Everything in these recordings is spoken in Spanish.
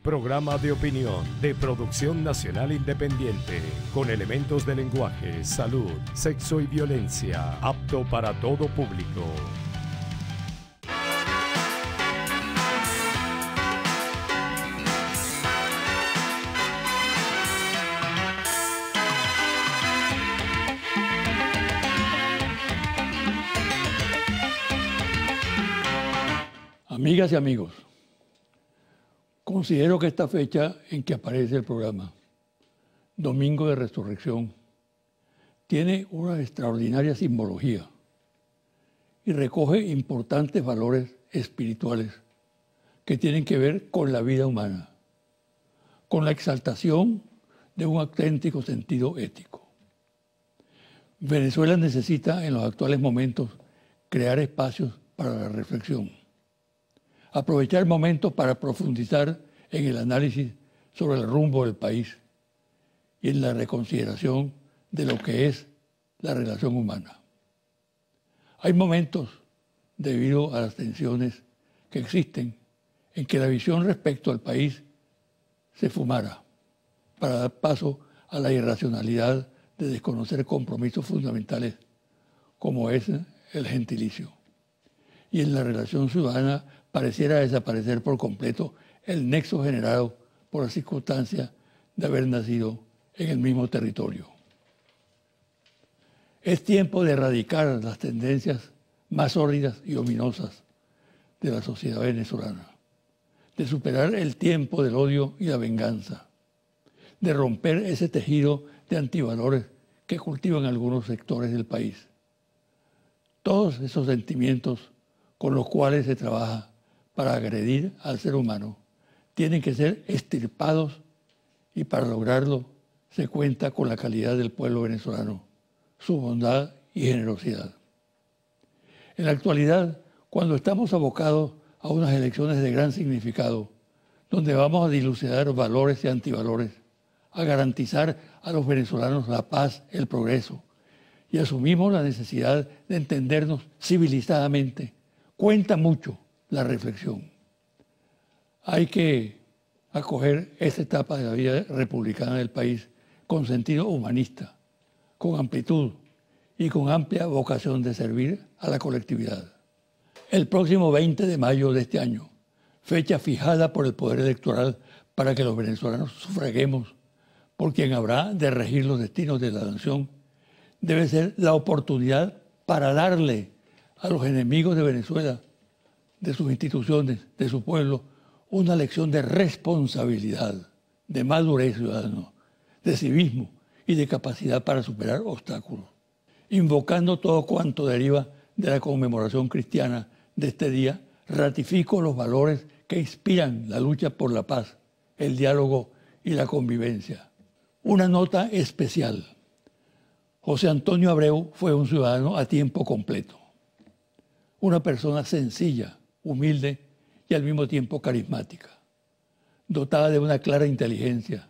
Programa de opinión de producción nacional independiente, con elementos de lenguaje, salud, sexo y violencia, apto para todo público. Amigas y amigos, considero que esta fecha en que aparece el programa, Domingo de Resurrección, tiene una extraordinaria simbología y recoge importantes valores espirituales que tienen que ver con la vida humana, con la exaltación de un auténtico sentido ético. Venezuela necesita en los actuales momentos crear espacios para la reflexión, aprovechar momentos para profundizar en el análisis sobre el rumbo del país y en la reconsideración de lo que es la relación humana. Hay momentos, debido a las tensiones que existen, en que la visión respecto al país se fumara para dar paso a la irracionalidad de desconocer compromisos fundamentales como es el gentilicio. Y en la relación ciudadana pareciera desaparecer por completo el nexo generado por la circunstancia de haber nacido en el mismo territorio. Es tiempo de erradicar las tendencias más sórdidas y ominosas de la sociedad venezolana, de superar el tiempo del odio y la venganza, de romper ese tejido de antivalores que cultivan algunos sectores del país. Todos esos sentimientos con los cuales se trabaja para agredir al ser humano tienen que ser extirpados, y para lograrlo se cuenta con la calidad del pueblo venezolano, su bondad y generosidad. En la actualidad, cuando estamos abocados a unas elecciones de gran significado, donde vamos a dilucidar valores y antivalores, a garantizar a los venezolanos la paz, el progreso, y asumimos la necesidad de entendernos civilizadamente, cuenta mucho la reflexión. Hay que acoger esta etapa de la vida republicana del país con sentido humanista, con amplitud y con amplia vocación de servir a la colectividad. El próximo 20 de mayo de este año, fecha fijada por el Poder Electoral para que los venezolanos sufraguemos por quien habrá de regir los destinos de la nación, debe ser la oportunidad para darle a los enemigos de Venezuela, de sus instituciones, de su pueblo, una lección de responsabilidad, de madurez ciudadana, de civismo y de capacidad para superar obstáculos. Invocando todo cuanto deriva de la conmemoración cristiana de este día, ratifico los valores que inspiran la lucha por la paz, el diálogo y la convivencia. Una nota especial. José Antonio Abreu fue un ciudadano a tiempo completo, una persona sencilla, humilde y al mismo tiempo carismática, dotada de una clara inteligencia,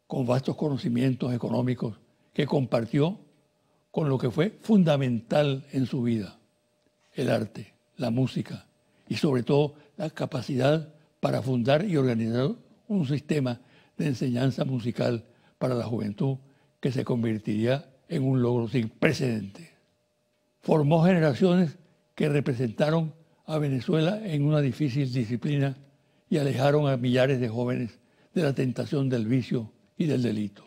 con vastos conocimientos económicos que compartió con lo que fue fundamental en su vida, el arte, la música y sobre todo la capacidad para fundar y organizar un sistema de enseñanza musical para la juventud que se convertiría en un logro sin precedentes. Formó generaciones que representaron a Venezuela en una difícil disciplina y alejaron a millares de jóvenes de la tentación del vicio y del delito.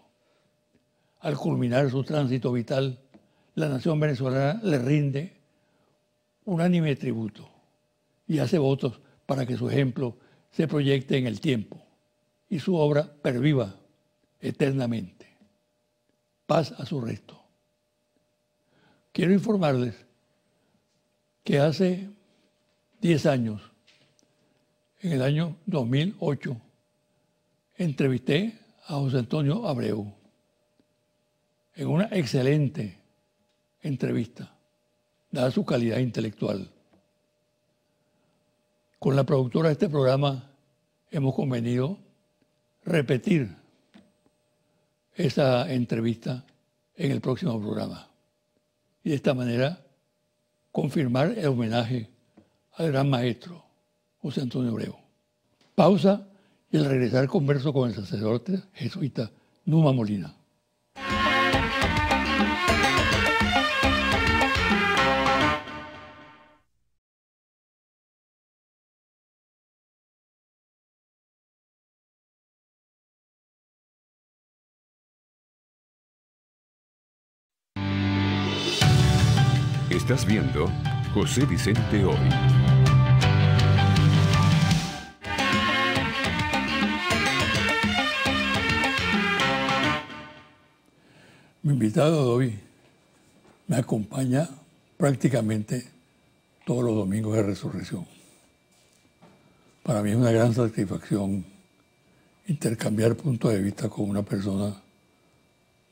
Al culminar su tránsito vital, la nación venezolana le rinde unánime tributo y hace votos para que su ejemplo se proyecte en el tiempo y su obra perviva eternamente. Paz a su resto. Quiero informarles que hace 10 años, en el año 2008, entrevisté a José Antonio Abreu en una excelente entrevista, dada su calidad intelectual. Con la productora de este programa hemos convenido repetir esa entrevista en el próximo programa y de esta manera confirmar el homenaje al gran maestro José Antonio Abreu. Pausa y al regresar converso con el sacerdote jesuita Numa Molina. Estás viendo José Vicente Hoy. Mi invitado de hoy me acompaña prácticamente todos los domingos de resurrección. Para mí es una gran satisfacción intercambiar puntos de vista con una persona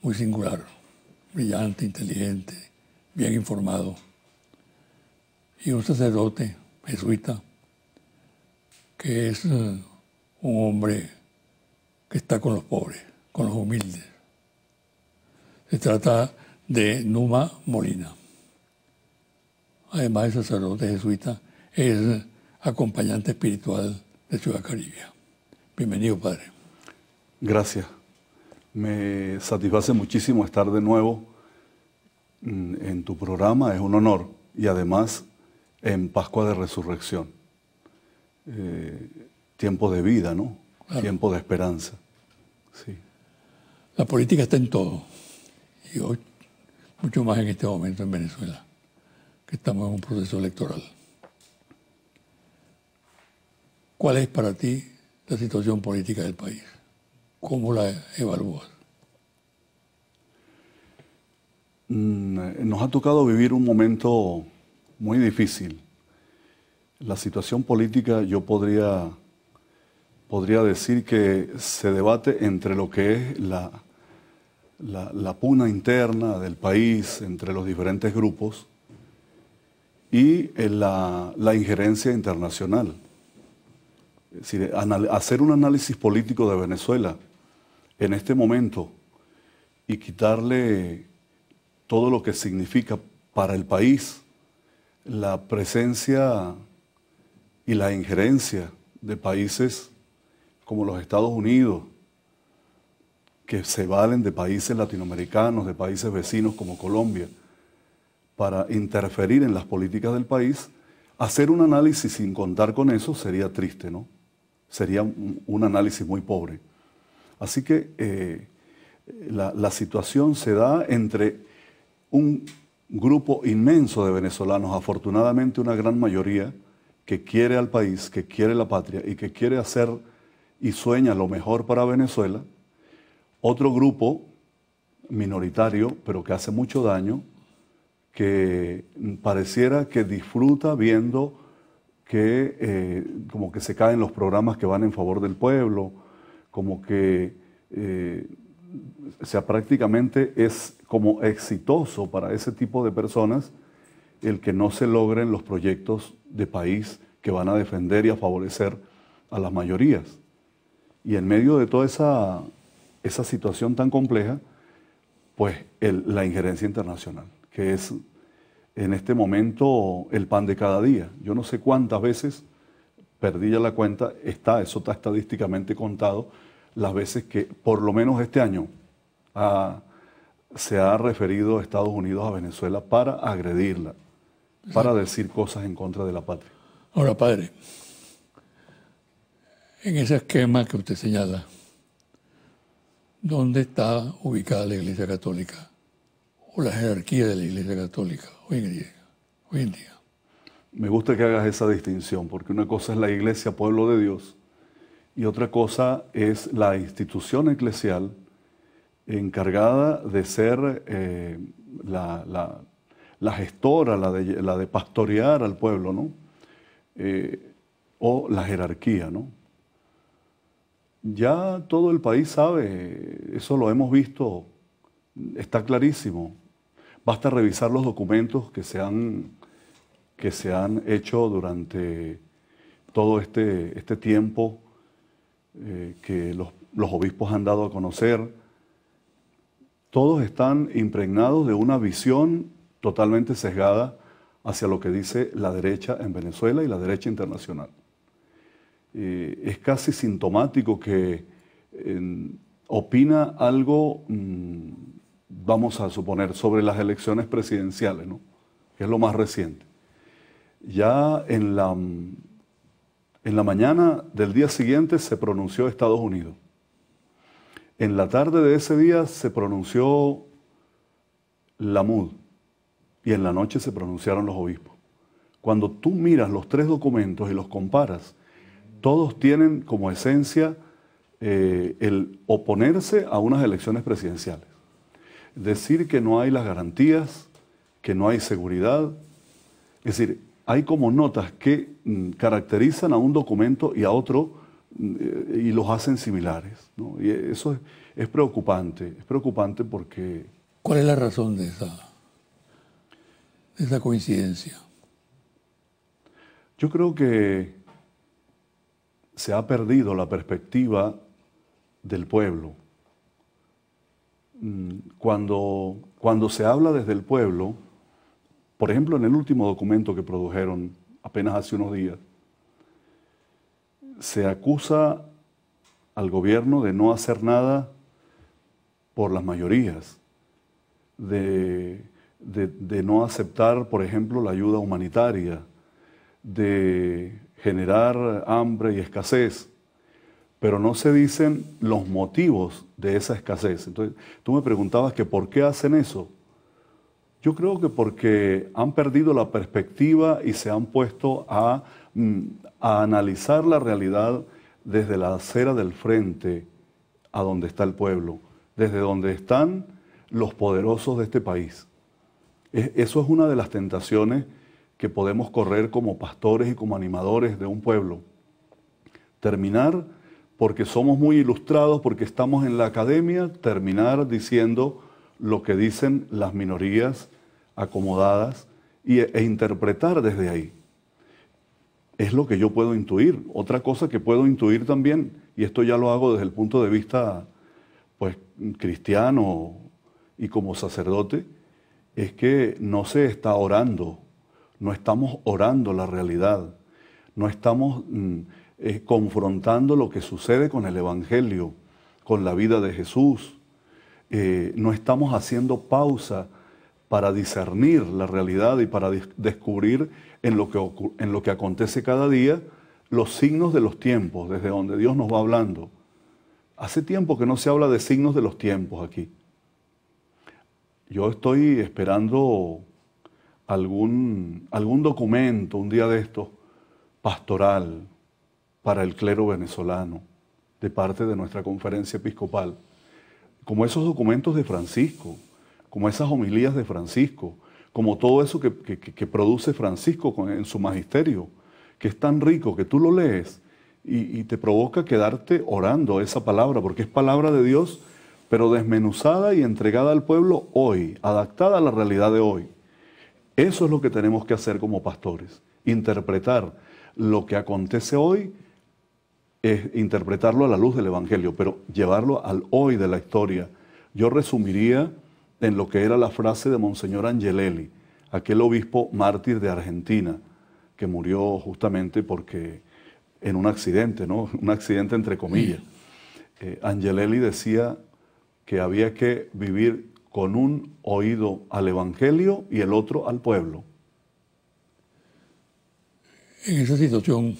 muy singular, brillante, inteligente, bien informado, y un sacerdote jesuita que es un hombre que está con los pobres, con los humildes. Se trata de Numa Molina. Además de sacerdote jesuita, es acompañante espiritual de Ciudad Caribe. Bienvenido, padre. Gracias. Me satisface muchísimo estar de nuevo en tu programa, es un honor, y además en Pascua de Resurrección. Tiempo de vida, ¿no? Claro. Tiempo de esperanza. Sí. La política está en todo, y hoy mucho más en este momento en Venezuela, que estamos en un proceso electoral. ¿Cuál es para ti la situación política del país? ¿Cómo la evalúas? Nos ha tocado vivir un momento muy difícil. La situación política, yo podría decir que se debate entre lo que es la pugna interna del país, entre los diferentes grupos, y la injerencia internacional. Es decir, hacer un análisis político de Venezuela en este momento y quitarle todo lo que significa para el país la presencia y la injerencia de países como los Estados Unidos, que se valen de países latinoamericanos, de países vecinos como Colombia, para interferir en las políticas del país. Hacer un análisis sin contar con eso sería triste, ¿no? Sería un análisis muy pobre. Así que la situación se da entre un grupo inmenso de venezolanos, afortunadamente una gran mayoría, que quiere al país, que quiere la patria y que quiere hacer y sueña lo mejor para Venezuela. Otro grupo minoritario, pero que hace mucho daño, que pareciera que disfruta viendo que como que se caen los programas que van en favor del pueblo, como que prácticamente es como exitoso para ese tipo de personas el que no se logren los proyectos de país que van a defender y a favorecer a las mayorías. Y en medio de toda esa situación tan compleja, pues la injerencia internacional, que es en este momento el pan de cada día. Yo no sé cuántas veces, perdí ya la cuenta, eso está estadísticamente contado, las veces que por lo menos este año se ha referido a Estados Unidos a Venezuela para agredirla, para decir cosas en contra de la patria. Ahora, padre, en ese esquema que usted señala, ¿dónde está ubicada la Iglesia Católica o la jerarquía de la Iglesia Católica hoy en día? Me gusta que hagas esa distinción, porque una cosa es la Iglesia, pueblo de Dios, y otra cosa es la institución eclesial encargada de ser la gestora, la de pastorear al pueblo, ¿no? O la jerarquía, ¿no? Ya todo el país sabe, eso lo hemos visto, está clarísimo. Basta revisar los documentos que se han hecho durante todo este tiempo que los obispos han dado a conocer. Todos están impregnados de una visión totalmente sesgada hacia lo que dice la derecha en Venezuela y la derecha internacional. es casi sintomático que opina algo, vamos a suponer, sobre las elecciones presidenciales, ¿no? Que es lo más reciente. Ya en la mañana del día siguiente se pronunció Estados Unidos. En la tarde de ese día se pronunció la MUD y en la noche se pronunciaron los obispos. Cuando tú miras los tres documentos y los comparas, todos tienen como esencia el oponerse a unas elecciones presidenciales. Decir que no hay las garantías, que no hay seguridad. Es decir, hay como notas que caracterizan a un documento y a otro y los hacen similares, ¿no? Y eso es preocupante porque... ¿Cuál es la razón de esa coincidencia? Yo creo que se ha perdido la perspectiva del pueblo. Cuando se habla desde el pueblo, por ejemplo, en el último documento que produjeron apenas hace unos días, se acusa al gobierno de no hacer nada por las mayorías, de no aceptar, por ejemplo, la ayuda humanitaria, de generar hambre y escasez, pero no se dicen los motivos de esa escasez. Entonces, tú me preguntabas que por qué hacen eso. Yo creo que porque han perdido la perspectiva y se han puesto a analizar la realidad desde la acera del frente a donde está el pueblo, desde donde están los poderosos de este país. Eso es una de las tentaciones que podemos correr como pastores y como animadores de un pueblo. Terminar, porque somos muy ilustrados, porque estamos en la academia, terminar diciendo lo que dicen las minorías acomodadas e interpretar desde ahí. Es lo que yo puedo intuir. Otra cosa que puedo intuir también, y esto ya lo hago desde el punto de vista pues, cristiano y como sacerdote, es que no se está orando, no estamos orando la realidad, no estamos confrontando lo que sucede con el Evangelio, con la vida de Jesús. No estamos haciendo pausa para discernir la realidad y para descubrir en lo que acontece cada día los signos de los tiempos, desde donde Dios nos va hablando. Hace tiempo que no se habla de signos de los tiempos aquí. Yo estoy esperando algún documento un día de estos pastoral para el clero venezolano de parte de nuestra conferencia episcopal, como esos documentos de Francisco, como esas homilías de Francisco, como todo eso que produce Francisco en su magisterio, que es tan rico que tú lo lees y te provoca quedarte orando esa palabra, porque es palabra de Dios, pero desmenuzada y entregada al pueblo hoy, adaptada a la realidad de hoy. Eso es lo que tenemos que hacer como pastores, interpretar lo que acontece hoy, es interpretarlo a la luz del Evangelio, pero llevarlo al hoy de la historia. Yo resumiría en lo que era la frase de Monseñor Angelelli, aquel obispo mártir de Argentina, que murió justamente porque en un accidente, ¿no? Un accidente entre comillas. Angelelli decía que había que vivir con un oído al Evangelio y el otro al pueblo. En esa situación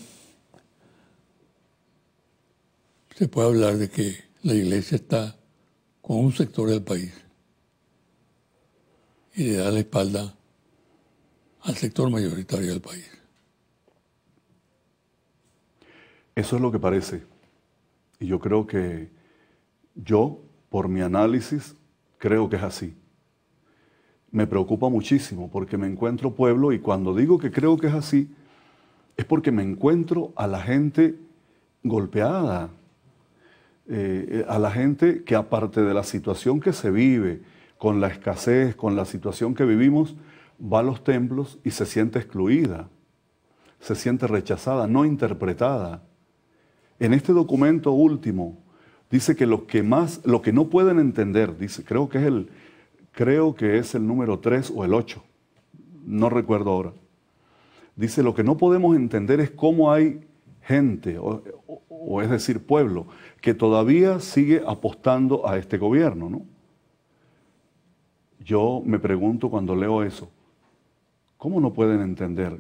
se puede hablar de que la Iglesia está con un sector del país y le da la espalda al sector mayoritario del país. Eso es lo que parece. Y yo creo que por mi análisis, creo que es así. Me preocupa muchísimo porque me encuentro pueblo y cuando digo que creo que es así, es porque me encuentro a la gente golpeada, a la gente que aparte de la situación que se vive, con la escasez, con la situación que vivimos, va a los templos y se siente excluida, se siente rechazada, no interpretada. En este documento último dice que lo que no pueden entender, dice, creo que es el número 3 o el 8, no recuerdo ahora. Dice, lo que no podemos entender es cómo hay gente, o es decir, pueblo, que todavía sigue apostando a este gobierno, ¿no? Yo me pregunto cuando leo eso, ¿cómo no pueden entender?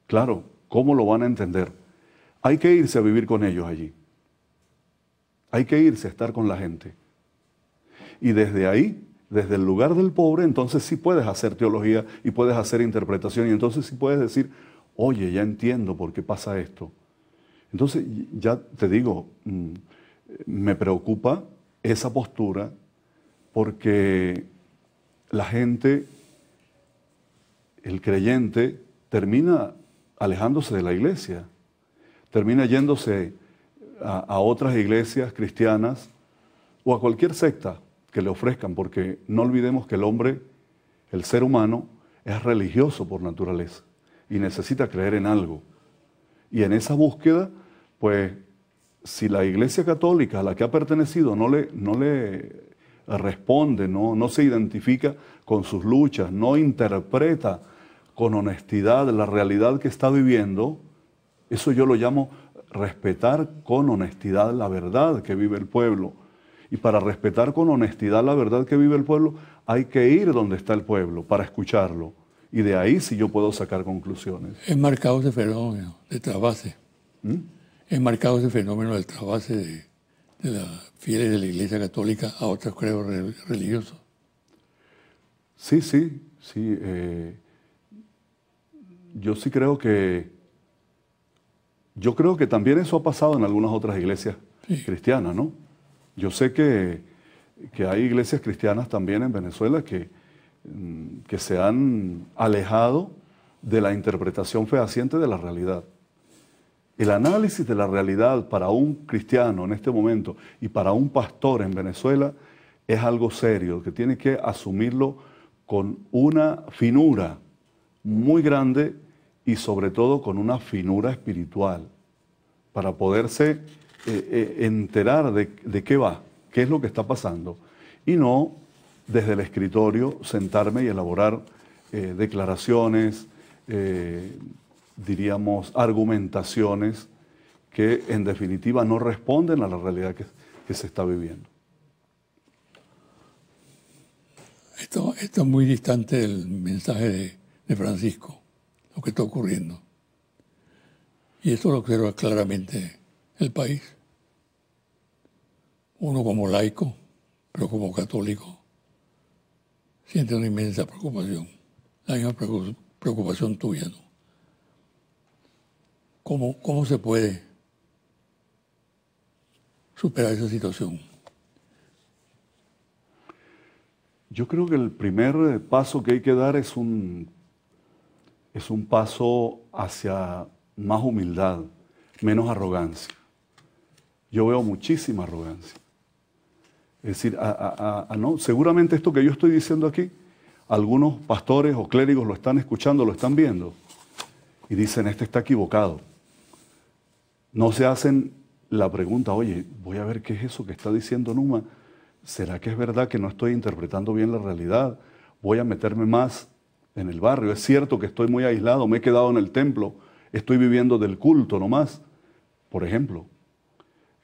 Claro, ¿cómo lo van a entender? Hay que irse a vivir con ellos allí. Hay que irse a estar con la gente. Y desde ahí, desde el lugar del pobre, entonces sí puedes hacer teología y puedes hacer interpretación y entonces sí puedes decir, oye, ya entiendo por qué pasa esto. Entonces, ya te digo, me preocupa esa postura porque la gente, el creyente, termina alejándose de la iglesia, termina yéndose a otras iglesias cristianas o a cualquier secta que le ofrezcan, porque no olvidemos que el hombre, el ser humano, es religioso por naturaleza y necesita creer en algo. Y en esa búsqueda, pues, si la Iglesia Católica a la que ha pertenecido no le responde, no se identifica con sus luchas, no interpreta con honestidad la realidad que está viviendo, eso yo lo llamo respetar con honestidad la verdad que vive el pueblo. Y para respetar con honestidad la verdad que vive el pueblo, hay que ir donde está el pueblo para escucharlo. Y de ahí sí yo puedo sacar conclusiones. Es marcado ese fenómeno de trasvase. Es marcado ese fenómeno del trasvase de las fieles de la Iglesia Católica a otros credos religiosos. Sí. Yo sí creo que... Yo creo que también eso ha pasado en algunas otras iglesias cristianas, ¿no? Yo sé que hay iglesias cristianas también en Venezuela que se han alejado de la interpretación fehaciente de la realidad. El análisis de la realidad para un cristiano en este momento y para un pastor en Venezuela es algo serio, que tiene que asumirlo con una finura muy grande y sobre todo con una finura espiritual, para poderse enterar de qué va, qué es lo que está pasando, y no desde el escritorio sentarme y elaborar declaraciones, diríamos, argumentaciones que en definitiva no responden a la realidad que se está viviendo. Esto es muy distante del mensaje de Francisco, lo que está ocurriendo. Y esto lo observa claramente el país. Uno como laico, pero como católico, siente una inmensa preocupación, la misma preocupación tuya, ¿no? ¿Cómo se puede superar esa situación? Yo creo que el primer paso que hay que dar es un paso hacia más humildad, menos arrogancia. Yo veo muchísima arrogancia. Es decir, no, seguramente esto que yo estoy diciendo aquí, algunos pastores o clérigos lo están escuchando, lo están viendo, y dicen, este está equivocado. No se hacen la pregunta, oye, voy a ver qué es eso que está diciendo Numa. ¿Será que es verdad que no estoy interpretando bien la realidad? Voy a meterme más en el barrio. Es cierto que estoy muy aislado, me he quedado en el templo, estoy viviendo del culto nomás, por ejemplo.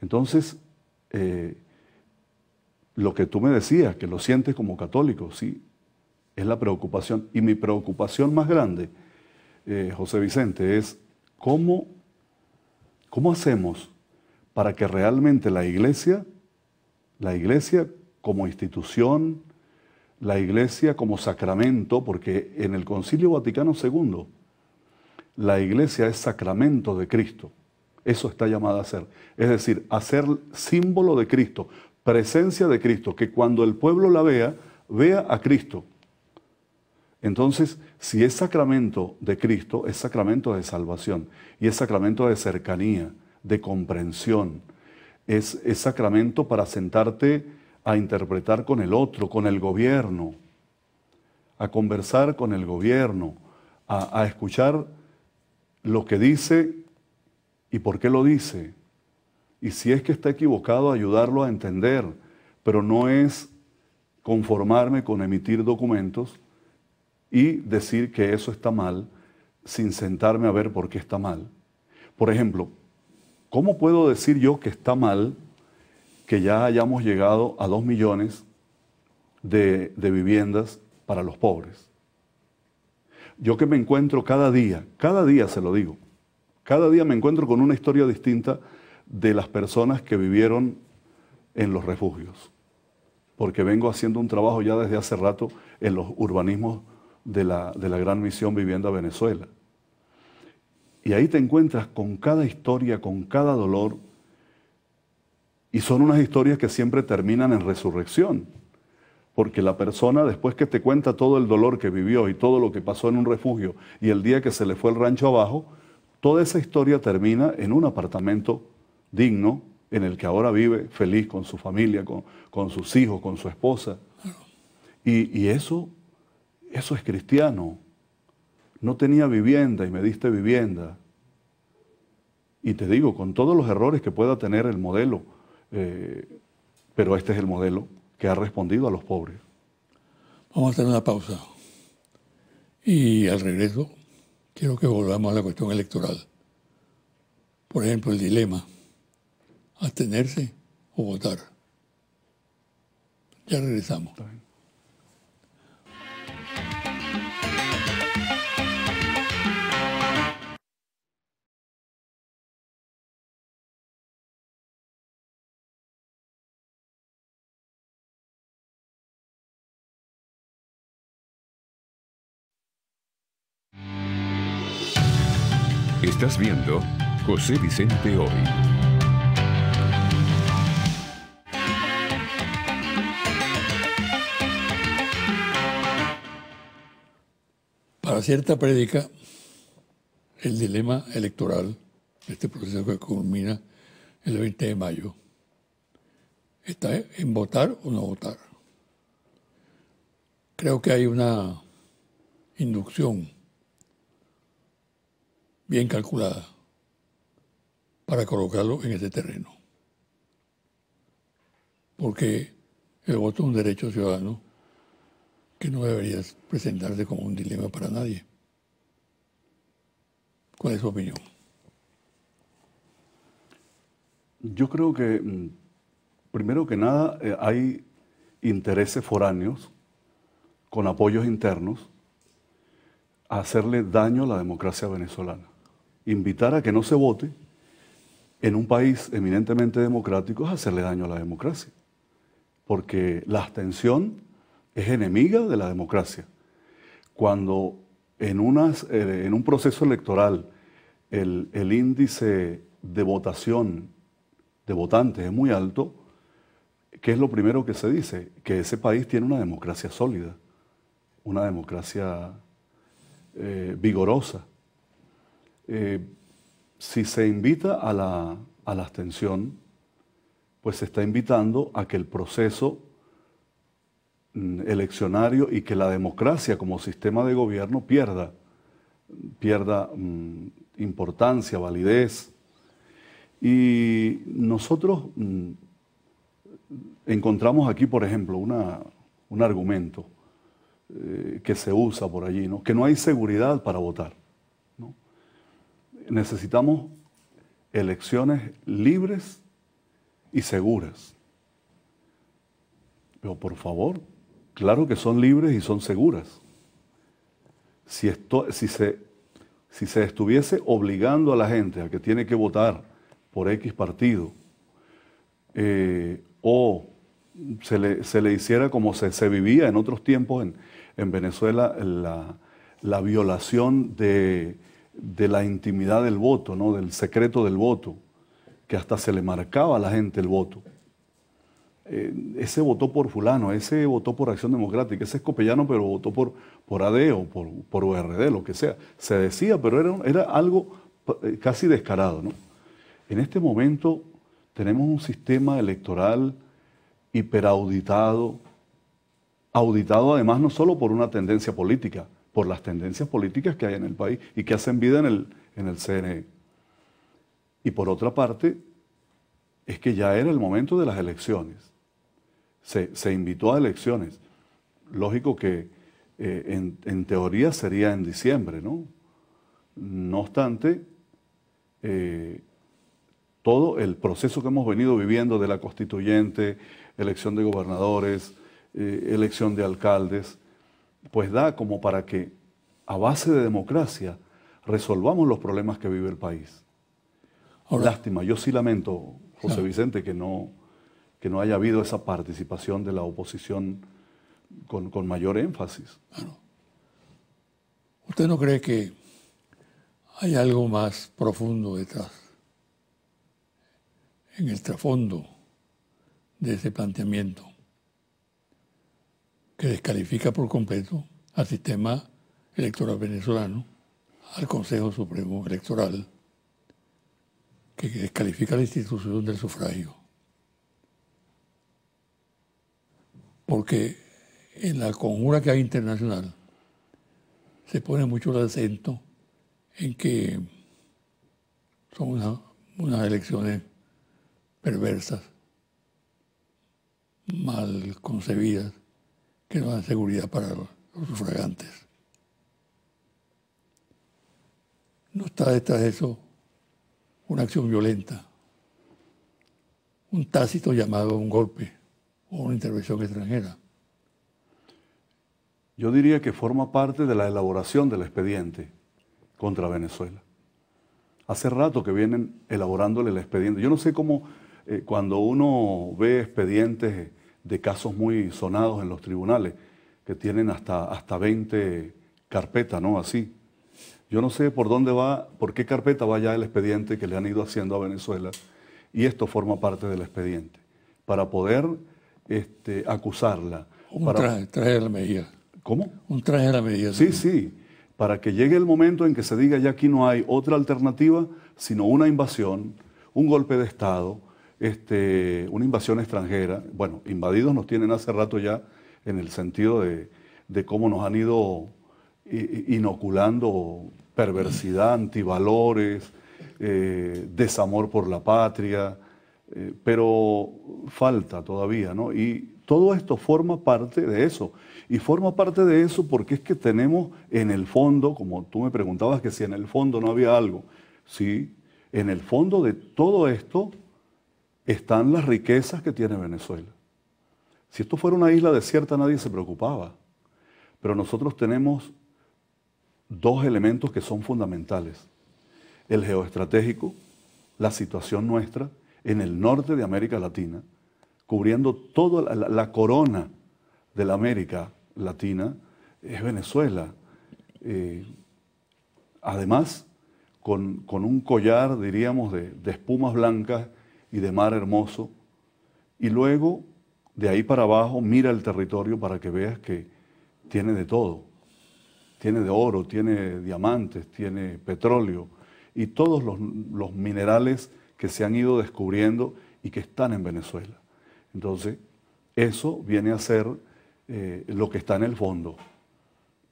Entonces, lo que tú me decías, que lo sientes como católico, sí, es la preocupación. Y mi preocupación más grande, José Vicente, es cómo hacemos para que realmente la iglesia como institución, la iglesia como sacramento, porque en el Concilio Vaticano II, la iglesia es sacramento de Cristo. Eso está llamada a ser. Es decir, a ser símbolo de Cristo, presencia de Cristo, que cuando el pueblo la vea, vea a Cristo. Entonces, si es sacramento de Cristo, es sacramento de salvación y es sacramento de cercanía, de comprensión. Es sacramento para sentarte a interpretar con el otro, con el gobierno, a conversar con el gobierno, a escuchar lo que dice y por qué lo dice. Y si es que está equivocado, ayudarlo a entender, pero no es conformarme con emitir documentos y decir que eso está mal sin sentarme a ver por qué está mal. Por ejemplo, ¿cómo puedo decir yo que está mal que ya hayamos llegado a 2 millones de viviendas para los pobres? Yo que me encuentro cada día se lo digo, cada día me encuentro con una historia distinta de las personas que vivieron en los refugios, porque vengo haciendo un trabajo ya desde hace rato en los urbanismos de la Gran Misión Vivienda Venezuela. Y ahí te encuentras con cada historia, con cada dolor, y son unas historias que siempre terminan en resurrección, porque la persona, después que te cuenta todo el dolor que vivió y todo lo que pasó en un refugio, y el día que se le fue el rancho abajo, toda esa historia termina en un apartamento digno, en el que ahora vive feliz con su familia, con sus hijos, con su esposa. Y eso es cristiano. No tenía vivienda y me diste vivienda. Y te digo, con todos los errores que pueda tener el modelo, pero este es el modelo que ha respondido a los pobres. Vamos a hacer una pausa. Y al regreso, quiero que volvamos a la cuestión electoral. Por ejemplo, el dilema, abstenerse o votar. Ya regresamos. Estás viendo José Vicente Hoy. Para cierta prédica, el dilema electoral, este proceso que culmina el 20 de mayo, está en votar o no votar. Creo que hay una inducción bien calculada para colocarlo en ese terreno. Porque el voto es un derecho ciudadano que no debería presentarse como un dilema para nadie. ¿Cuál es su opinión? Yo creo que, primero que nada, hay intereses foráneos con apoyos internos a hacerle daño a la democracia venezolana. Invitar a que no se vote en un país eminentemente democrático es hacerle daño a la democracia, porque la abstención es enemiga de la democracia. Cuando en un proceso electoral el índice de votación de votantes es muy alto, ¿qué es lo primero que se dice? Que ese país tiene una democracia sólida, una democracia vigorosa. Si se invita a la abstención, pues se está invitando a que el proceso eleccionario y que la democracia como sistema de gobierno pierda importancia, validez. Y nosotros encontramos aquí, por ejemplo, un argumento que se usa por allí, ¿no? Que no hay seguridad para votar, ¿no? Necesitamos elecciones libres y seguras. Pero por favor, claro que son libres y son seguras. Si se estuviese obligando a la gente a que tiene que votar por X partido, o se le hiciera como se vivía en otros tiempos en Venezuela, la violación de la intimidad del voto, ¿no? Del secreto del voto, que hasta se le marcaba a la gente el voto. Ese votó por fulano, ese votó por Acción Democrática, ese es copellano, pero votó por AD o por URD, lo que sea. Se decía, pero era algo casi descarado, ¿no? En este momento tenemos un sistema electoral hiperauditado, auditado además no solo por una tendencia política, por las tendencias políticas que hay en el país y que hacen vida en el CNE. Y por otra parte, es que ya era el momento de las elecciones. Se invitó a elecciones. Lógico que en teoría sería en diciembre, ¿no? No obstante, todo el proceso que hemos venido viviendo de la constituyente, elección de gobernadores, elección de alcaldes, pues da como para que a base de democracia resolvamos los problemas que vive el país. Ahora, Lástima, yo sí lamento, José Vicente, que no haya habido esa participación de la oposición con mayor énfasis. claro. ¿Usted no cree que hay algo más profundo detrás, en el trasfondo de ese planteamiento, que descalifica por completo al sistema electoral venezolano, al Consejo Supremo Electoral, que descalifica la institución del sufragio? Porque en la conjura que hay internacional se pone mucho el acento en que son unas elecciones perversas, mal concebidas, que no dan seguridad para los sufragantes. No está detrás de eso una acción violenta, un tácito llamado a un golpe o una intervención extranjera. Yo diría que forma parte de la elaboración del expediente contra Venezuela. Hace rato que vienen elaborándole el expediente. Yo no sé cómo, cuando uno ve expedientes de casos muy sonados en los tribunales, que tienen hasta 20 carpetas, ¿no? Así. Yo no sé por dónde va, por qué carpeta va ya el expediente que le han ido haciendo a Venezuela, y esto forma parte del expediente, para poder acusarla. Un traje a la medida. ¿Cómo? Un traje a la medida. Sí, sí, para que llegue el momento en que se diga ya aquí no hay otra alternativa, sino una invasión, un golpe de Estado, una invasión extranjera. Bueno, invadidos nos tienen hace rato ya, en el sentido de cómo nos han ido inoculando perversidad, antivalores, desamor por la patria, pero falta todavía, ¿no? Y todo esto forma parte de eso. Y forma parte de eso porque es que tenemos en el fondo, como tú me preguntabas que si en el fondo no había algo, sí, en el fondo de todo esto están las riquezas que tiene Venezuela. Si esto fuera una isla desierta nadie se preocupaba, pero nosotros tenemos dos elementos que son fundamentales: el geoestratégico, la situación nuestra en el norte de América Latina, cubriendo toda la corona de la América Latina, es Venezuela. Además, con un collar, diríamos, de espumas blancas y de mar hermoso, y luego, de ahí para abajo, mira el territorio para que veas que tiene de todo. Tiene de oro, tiene diamantes, tiene petróleo y todos los minerales que se han ido descubriendo y que están en Venezuela. Entonces, eso viene a ser lo que está en el fondo.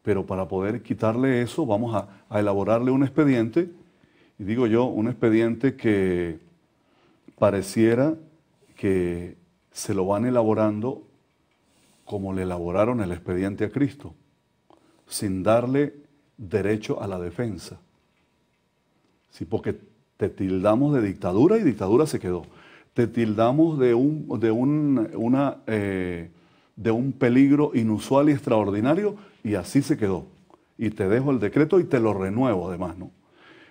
Pero para poder quitarle eso, vamos a elaborarle un expediente, y digo yo, un expediente que pareciera que se lo van elaborando como le elaboraron el expediente a Cristo, sin darle derecho a la defensa. Sí, porque te tildamos de dictadura y dictadura se quedó. Te tildamos de un peligro inusual y extraordinario y así se quedó. Y te dejo el decreto y te lo renuevo además, ¿no?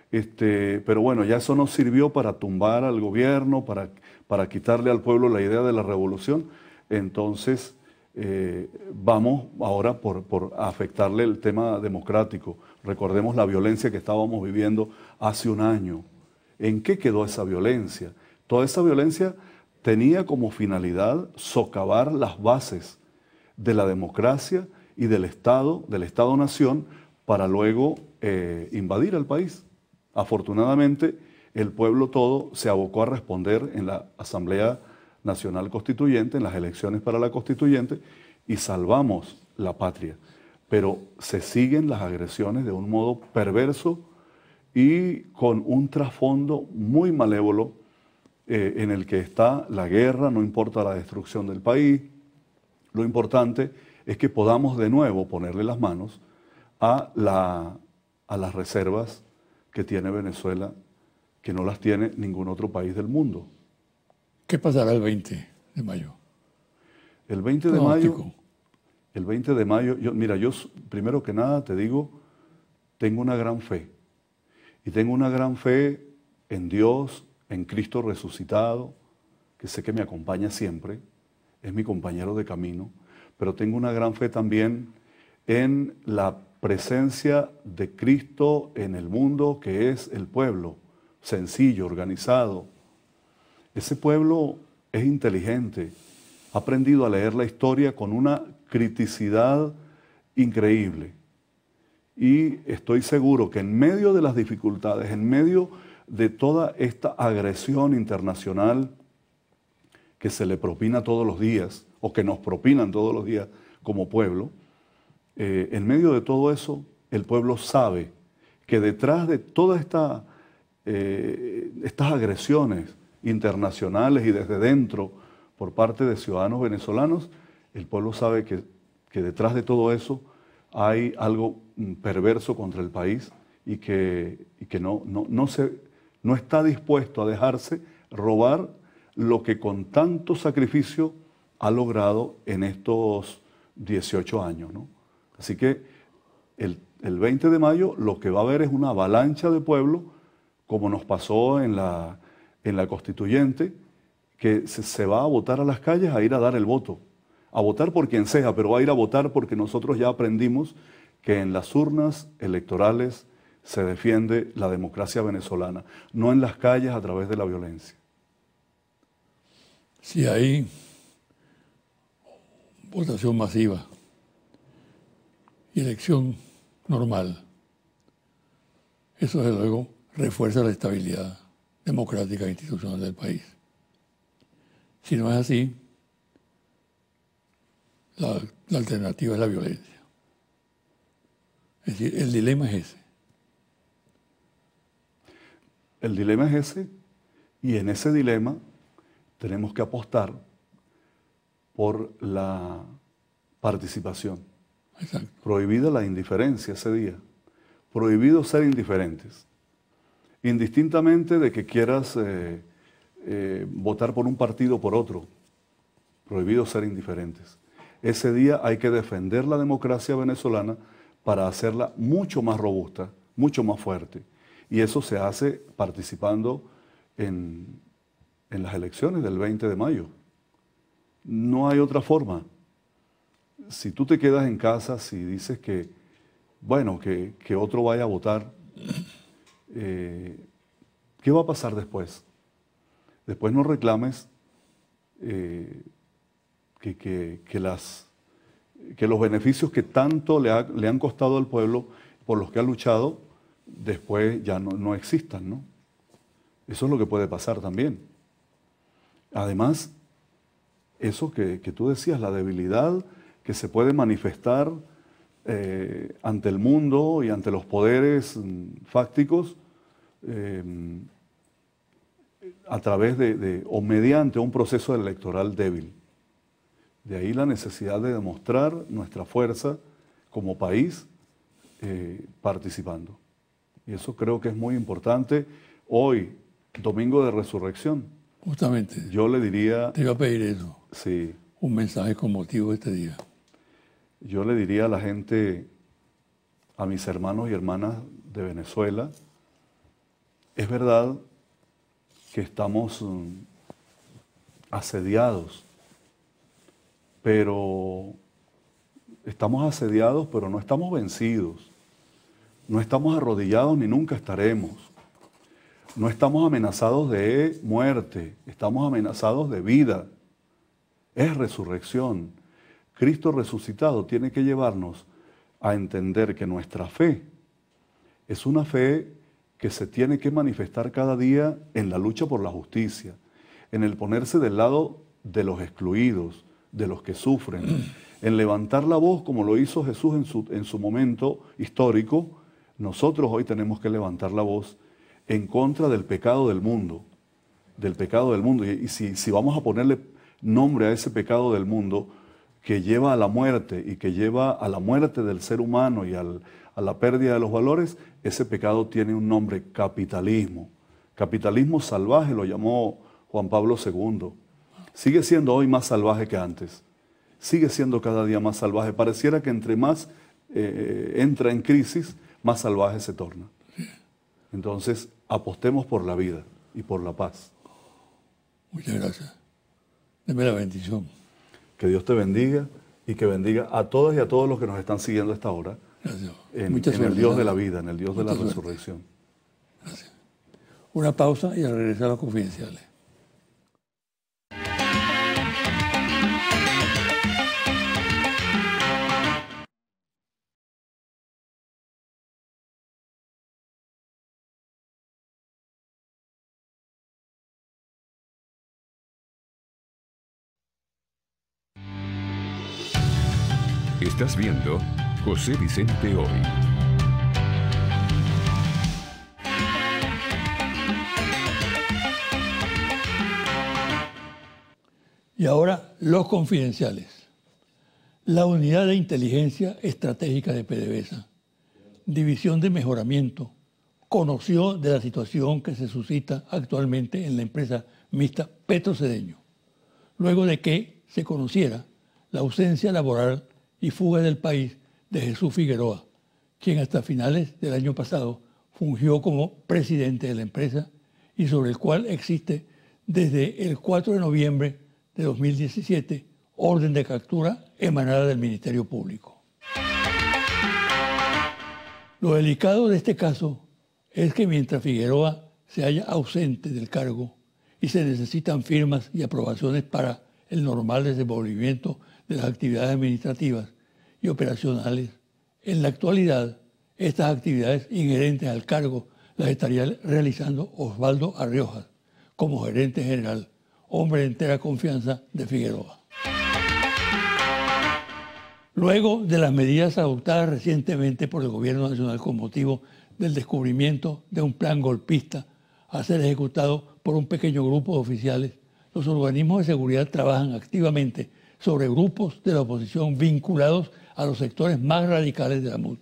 Pero bueno, ya eso nos sirvió para tumbar al gobierno, para quitarle al pueblo la idea de la revolución. Entonces, vamos ahora por afectarle el tema democrático. Recordemos la violencia que estábamos viviendo hace un año. ¿En qué quedó esa violencia? Toda esa violencia tenía como finalidad socavar las bases de la democracia y del Estado-nación para luego invadir el país. Afortunadamente, el pueblo todo se abocó a responder en la Asamblea Nacional Constituyente, en las elecciones para la Constituyente, y salvamos la patria. Pero se siguen las agresiones de un modo perverso y con un trasfondo muy malévolo en el que está la guerra, no importa la destrucción del país. Lo importante es que podamos de nuevo ponerle las manos a las reservas que tiene Venezuela que no las tiene ningún otro país del mundo. ¿Qué pasará el 20 de mayo? El 20 de mayo, mira, yo primero que nada te digo, tengo una gran fe. Y tengo una gran fe en Dios, en Cristo resucitado, que sé que me acompaña siempre, es mi compañero de camino, pero tengo una gran fe también en la presencia de Cristo en el mundo, que es el pueblo, sencillo, organizado. Ese pueblo es inteligente, ha aprendido a leer la historia con una criticidad increíble. Y estoy seguro que en medio de las dificultades, en medio de toda esta agresión internacional que se le propina todos los días, o que nos propinan todos los días como pueblo, en medio de todo eso, el pueblo sabe que detrás de todas estas agresiones internacionales y desde dentro por parte de ciudadanos venezolanos, el pueblo sabe que detrás de todo eso hay algo perverso contra el país y que no está dispuesto a dejarse robar lo que con tanto sacrificio ha logrado en estos 18 años, ¿no? Así que el 20 de mayo lo que va a haber es una avalancha de pueblo, como nos pasó en la Constituyente, que se va a votar a las calles a ir a dar el voto, a votar por quien sea, pero va a ir a votar porque nosotros ya aprendimos que en las urnas electorales se defiende la democracia venezolana, no en las calles a través de la violencia. Si hay votación masiva y elección normal, eso desde luego refuerza la estabilidad democrática e institucional del país. Si no es así, la alternativa es la violencia. Es decir, el dilema es ese. El dilema es ese, y en ese dilema tenemos que apostar por la participación. Exacto. Prohibida la indiferencia ese día. Prohibido ser indiferentes. Indistintamente de que quieras votar por un partido o por otro. Prohibido ser indiferentes. Ese día hay que defender la democracia venezolana para hacerla mucho más robusta, mucho más fuerte. Y eso se hace participando en las elecciones del 20 de mayo. No hay otra forma. Si tú te quedas en casa, si dices que, bueno, que otro vaya a votar, ¿qué va a pasar después? Después no reclames que los beneficios que tanto le han costado al pueblo, por los que ha luchado, después ya no existan, ¿no? Eso es lo que puede pasar también. Además, eso que tú decías, la debilidad que se puede manifestar ante el mundo y ante los poderes fácticos a través o mediante un proceso electoral débil. De ahí la necesidad de demostrar nuestra fuerza como país participando. Y eso creo que es muy importante. Hoy, Domingo de Resurrección, Justamente. yo le diría... Te iba a pedir eso. Sí. Un mensaje con motivo de este día. Yo le diría a la gente, a mis hermanos y hermanas de Venezuela, es verdad que estamos asediados, pero no estamos vencidos. No estamos arrodillados ni nunca estaremos. No estamos amenazados de muerte, estamos amenazados de vida. Es resurrección. Cristo resucitado tiene que llevarnos a entender que nuestra fe es una fe que se tiene que manifestar cada día en la lucha por la justicia, en el ponerse del lado de los excluidos, de los que sufren, en levantar la voz como lo hizo Jesús en su momento histórico. Nosotros hoy tenemos que levantar la voz en contra del pecado del mundo, Y si vamos a ponerle nombre a ese pecado del mundo que lleva a la muerte y que lleva a la muerte del ser humano y a la pérdida de los valores, ese pecado tiene un nombre: capitalismo. Capitalismo salvaje lo llamó Juan Pablo II. Sigue siendo hoy más salvaje que antes. Sigue siendo cada día más salvaje. Pareciera que entre más entra en crisis, más salvaje se torna. Entonces, apostemos por la vida y por la paz. Muchas gracias. Deme la bendición. Que Dios te bendiga y que bendiga a todas y a todos los que nos están siguiendo a esta hora. Gracias. En el Dios de la vida, en el Dios de la resurrección. Gracias. Una pausa y a regresar a los confidenciales. Estás viendo José Vicente Hoy. Y ahora, los confidenciales. La Unidad de Inteligencia Estratégica de PDVSA, División de Mejoramiento, conoció de la situación que se suscita actualmente en la empresa mixta Petrocedeño, luego de que se conociera la ausencia laboral y fuga del país de Jesús Figueroa, quien hasta finales del año pasado fungió como presidente de la empresa y sobre el cual existe desde el 4 de noviembre de 2017 orden de captura emanada del Ministerio Público. Lo delicado de este caso es que mientras Figueroa se halla ausente del cargo y se necesitan firmas y aprobaciones para el normal desenvolvimiento de las actividades administrativas y operacionales, en la actualidad estas actividades inherentes al cargo las estaría realizando Osvaldo Arriojas como gerente general, hombre de entera confianza de Figueroa. Luego de las medidas adoptadas recientemente por el Gobierno Nacional con motivo del descubrimiento de un plan golpista a ser ejecutado por un pequeño grupo de oficiales, los organismos de seguridad trabajan activamente sobre grupos de la oposición vinculados a los sectores más radicales de la MUD.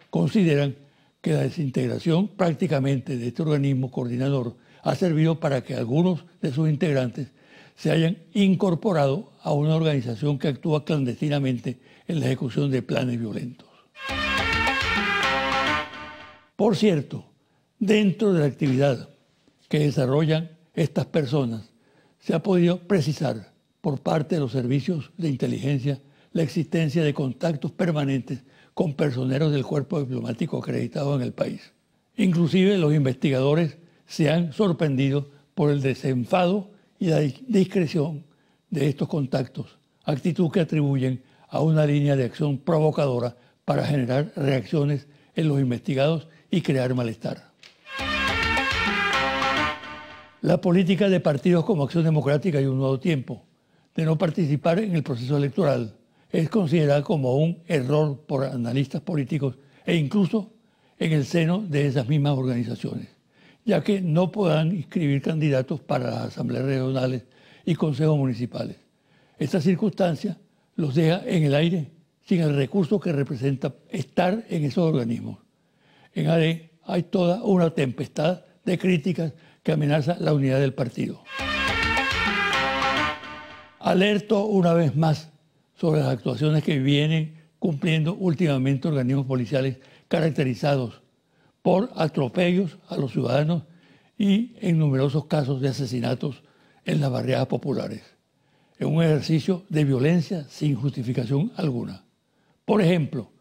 Consideran que la desintegración prácticamente de este organismo coordinador ha servido para que algunos de sus integrantes se hayan incorporado a una organización que actúa clandestinamente en la ejecución de planes violentos. Por cierto, dentro de la actividad que desarrollan estas personas, se ha podido precisar por parte de los servicios de inteligencia la existencia de contactos permanentes con personeros del cuerpo diplomático acreditado en el país. Inclusive los investigadores se han sorprendido por el desenfado y la discreción de estos contactos, actitud que atribuyen a una línea de acción provocadora para generar reacciones en los investigados y crear malestar. La política de partidos como Acción Democrática y Un Nuevo Tiempo de no participar en el proceso electoral es considerada como un error por analistas políticos e incluso en el seno de esas mismas organizaciones, ya que no podrán inscribir candidatos para las asambleas regionales y consejos municipales. Esta circunstancia los deja en el aire sin el recurso que representa estar en esos organismos. En AD hay toda una tempestad de críticas que amenaza la unidad del partido. Alerto una vez más sobre las actuaciones que vienen cumpliendo últimamente organismos policiales caracterizados por atropellos a los ciudadanos y en numerosos casos de asesinatos en las barriadas populares, en un ejercicio de violencia sin justificación alguna. Por ejemplo,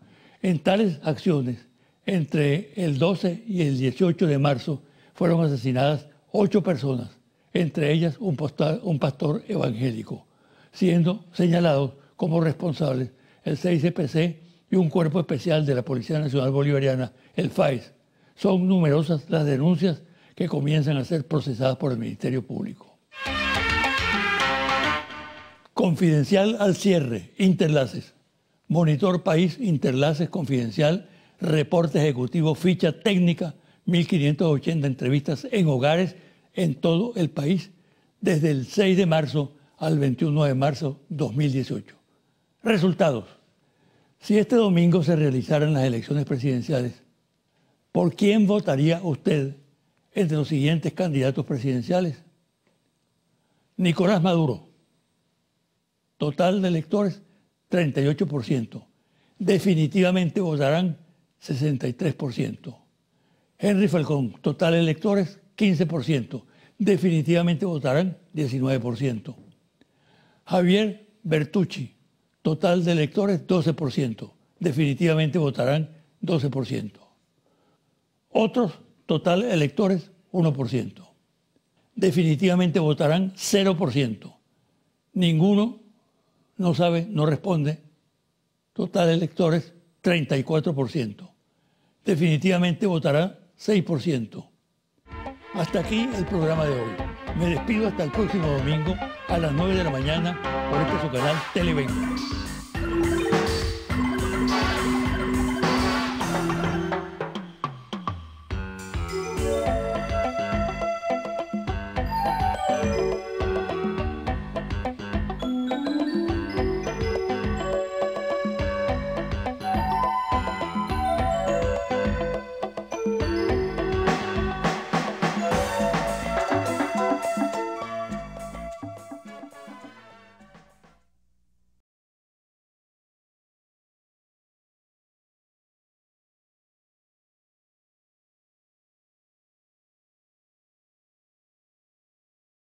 en tales acciones, entre el 12 y el 18 de marzo fueron asesinadas 8 personas, entre ellas un pastor evangélico, siendo señalados como responsables el 6CPC y un cuerpo especial de la Policía Nacional Bolivariana, el FAES. Son numerosas las denuncias que comienzan a ser procesadas por el Ministerio Público. Confidencial al cierre, Interlaces. Monitor País, Interlaces Confidencial, reporte ejecutivo, ficha técnica, 1.580 entrevistas en hogares en todo el país desde el 6 de marzo al 21 de marzo 2018. Resultados. Si este domingo se realizaran las elecciones presidenciales, ¿por quién votaría usted entre los siguientes candidatos presidenciales. Nicolás Maduro, total de electores 38%, definitivamente votarán 63%. Henry Falcón, total de electores 15%, definitivamente votarán 19%. Javier Bertucci, total de electores 12%, definitivamente votarán 12%. Otros, total de electores 1%. Definitivamente votarán 0%. Ninguno no sabe, no responde. Total de electores 34%. Definitivamente votará 6%. Hasta aquí el programa de hoy. Me despido hasta el próximo domingo a las 9 de la mañana por este su canal Televen.